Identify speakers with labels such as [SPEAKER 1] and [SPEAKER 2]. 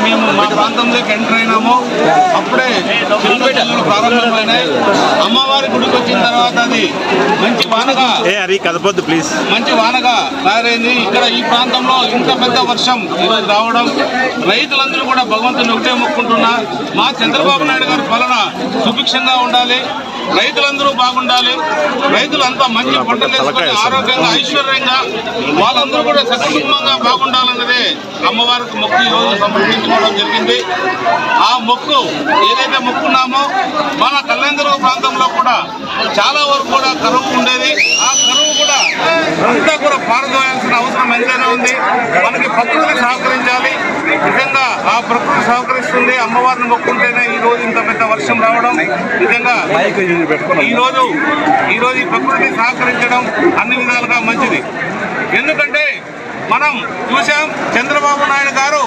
[SPEAKER 1] మేము మా ప్రాంతంలోకి ఎంటర్ అయినామో అప్పుడే చిరుపేటలు ప్రారంభమైనాయి. అమ్మవారి గుడికి వచ్చిన తర్వాత అది మంచి వానగా మంచి వానగా తయారైంది. ఇక్కడ ఈ ప్రాంతంలో ఇంత పెద్ద వర్షం ఈరోజు రావడం, రైతులందరూ కూడా భగవంతుని ఒకటే మొక్కుంటున్నా, మా చంద్రబాబు నాయుడు గారి పాలన సుభిక్షంగా ఉండాలి, రైతులందరూ బాగుండాలి, రైతులంతా మంచి పంటలు వేసుకొని ఆరోగ్యంగా ఐశ్వర్యంగా వాళ్ళందరూ కూడా సకుటుంబంగా బాగుండాలన్నదే అమ్మవారికి మొక్కు ఈరోజు సమర్పించుకోవడం జరిగింది. ఆ మొక్కు ఏదైతే మొక్కున్నామో మన కళ్యాణదుర్గ ప్రాంతంలో కూడా చాలా వరకు కూడా కరువు ఉండేది. ఆ కరువు కూడా అంతా కూడా పారదోయాల్సిన అవసరం ఎంతైనా ఉంది. మనకి ప్రకృతి సహకరించాలి. నిజంగా ఆ ప్రకృతి సహకరిస్తుంది. అమ్మవారిని మొక్కుంటేనే ఈ రోజు ఇంత పెద్ద వర్షం రావడం నిజంగా ఈరోజు ఈ ప్రకృతి సహకరించడం అన్ని విధాలుగా మంచిది. ఎందుకంటే మనం చూసాం చంద్రబాబు నాయుడు గారు